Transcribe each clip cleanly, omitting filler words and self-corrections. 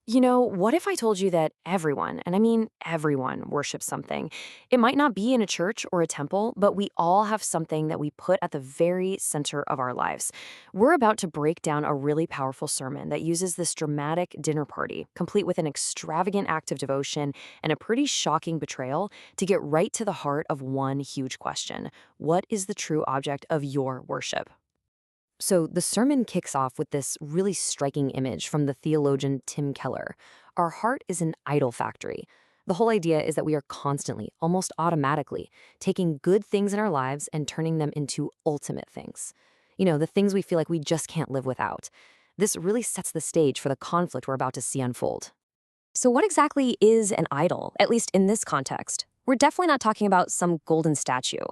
What if I told you that everyone, and I mean everyone, worships something? It might not be in a church or a temple, but we all have something that we put at the very center of our lives. We're about to break down a really powerful sermon that uses this dramatic dinner party, complete with an extravagant act of devotion and a pretty shocking betrayal, to get right to the heart of one huge question. What is the true object of your worship? So the sermon kicks off with this really striking image from the theologian Tim Keller. Our heart is an idol factory. The whole idea is that we are constantly, almost automatically, taking good things in our lives and turning them into ultimate things. The things we feel like we just can't live without. This really sets the stage for the conflict we're about to see unfold. So, what exactly is an idol, at least in this context? We're definitely not talking about some golden statue.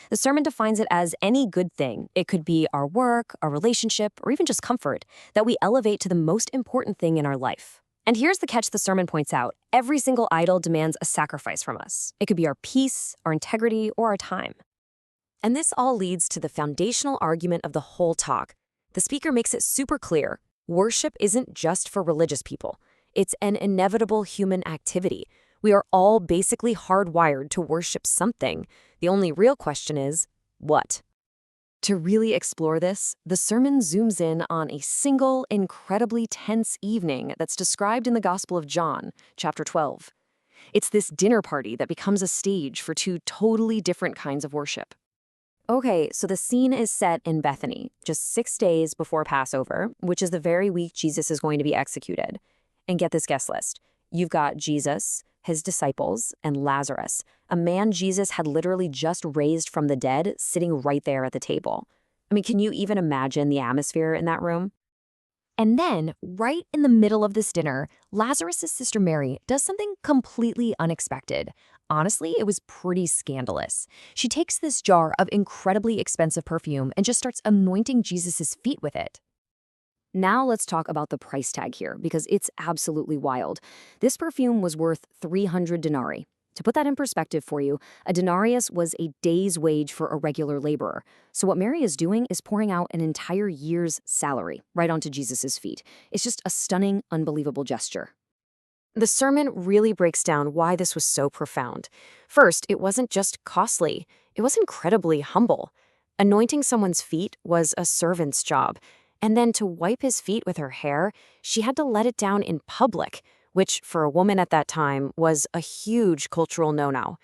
The sermon defines it as any good thing. It could be our work, our relationship, or even just comfort that we elevate to the most important thing in our life. And here's the catch the sermon points out. Every single idol demands a sacrifice from us. It could be our peace, our integrity, or our time. And this all leads to the foundational argument of the whole talk. The speaker makes it super clear. Worship isn't just for religious people. It's an inevitable human activity. We are all basically hardwired to worship something. The only real question is, what? To really explore this, the sermon zooms in on a single, incredibly tense evening that's described in the Gospel of John, chapter 12. It's this dinner party that becomes a stage for two totally different kinds of worship. Okay, so the scene is set in Bethany, just 6 days before Passover, which is the very week Jesus is going to be executed. And get this guest list. You've got Jesus, his disciples, and Lazarus, a man Jesus had literally just raised from the dead, sitting right there at the table. I mean, can you even imagine the atmosphere in that room? And then, right in the middle of this dinner, Lazarus' sister Mary does something completely unexpected. Honestly, it was pretty scandalous. She takes this jar of incredibly expensive perfume and just starts anointing Jesus' feet with it. Now let's talk about the price tag here, because it's absolutely wild. This perfume was worth 300 denarii. To put that in perspective for you, a denarius was a day's wage for a regular laborer. So what Mary is doing is pouring out an entire year's salary right onto Jesus' feet. It's just a stunning, unbelievable gesture. The sermon really breaks down why this was so profound. First, it wasn't just costly, it was incredibly humble. Anointing someone's feet was a servant's job. And then to wipe his feet with her hair, she had to let it down in public, which for a woman at that time was a huge cultural no-no.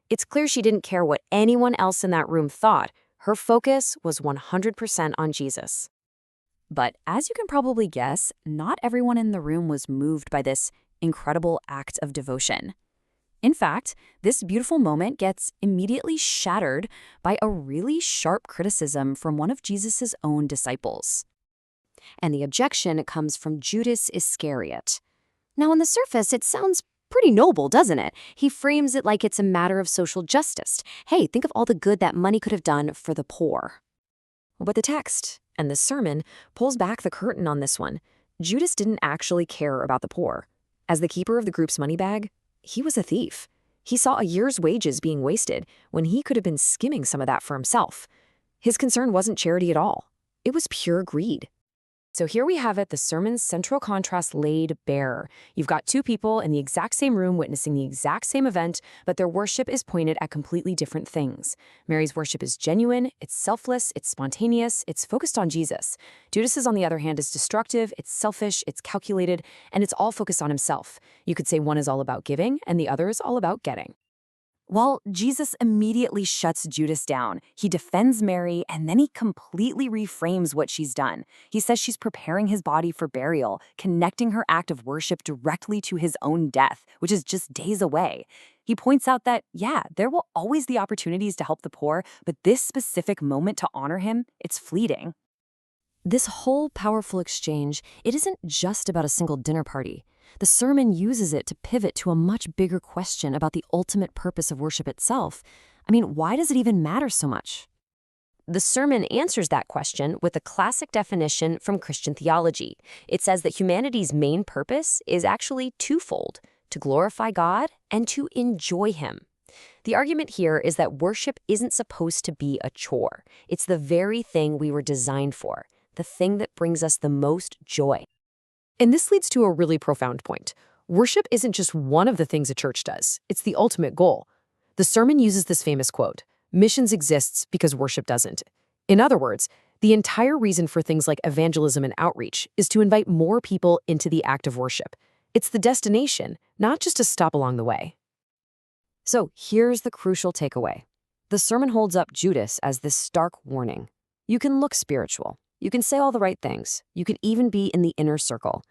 It's clear she didn't care what anyone else in that room thought. Her focus was 100% on Jesus. But as you can probably guess, not everyone in the room was moved by this incredible act of devotion. In fact, this beautiful moment gets immediately shattered by a really sharp criticism from one of Jesus' own disciples. And the objection comes from Judas Iscariot. Now, on the surface, it sounds pretty noble, doesn't it? He frames it like it's a matter of social justice. Hey, think of all the good that money could have done for the poor. But the text and the sermon pulls back the curtain on this one. Judas didn't actually care about the poor. As the keeper of the group's money bag, he was a thief. He saw a year's wages being wasted when he could have been skimming some of that for himself. His concern wasn't charity at all. It was pure greed. So here we have it, the sermon's central contrast laid bare. You've got two people in the exact same room witnessing the exact same event, but their worship is pointed at completely different things. Mary's worship is genuine, it's selfless, it's spontaneous, it's focused on Jesus. Judas's, on the other hand, is destructive, it's selfish, it's calculated, and it's all focused on himself. You could say one is all about giving, and the other is all about getting. Well, Jesus immediately shuts Judas down. He defends Mary, and then he completely reframes what she's done. He says she's preparing his body for burial, connecting her act of worship directly to his own death, which is just days away. He points out that, yeah, there will always be opportunities to help the poor, but this specific moment to honor him, it's fleeting. This whole powerful exchange, it isn't just about a single dinner party. The sermon uses it to pivot to a much bigger question about the ultimate purpose of worship itself. I mean, why does it even matter so much? The sermon answers that question with a classic definition from Christian theology. It says that humanity's main purpose is actually twofold: to glorify God and to enjoy Him. The argument here is that worship isn't supposed to be a chore. It's the very thing we were designed for, the thing that brings us the most joy. And this leads to a really profound point. Worship isn't just one of the things a church does, it's the ultimate goal. The sermon uses this famous quote: missions exists because worship doesn't. In other words, the entire reason for things like evangelism and outreach is to invite more people into the act of worship. It's the destination, not just a stop along the way. So here's the crucial takeaway. The sermon holds up Judas as this stark warning. You can look spiritual. You can say all the right things. You can even be in the inner circle.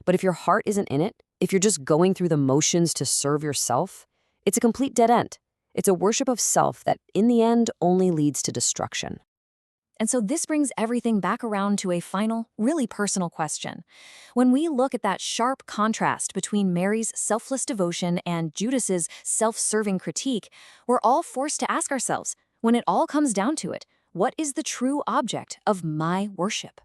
But if your heart isn't in it, if you're just going through the motions to serve yourself, it's a complete dead end. It's a worship of self that, in the end, only leads to destruction. And so this brings everything back around to a final, really personal question. When we look at that sharp contrast between Mary's selfless devotion and Judas's self-serving critique, we're all forced to ask ourselves, when it all comes down to it, what is the true object of my worship?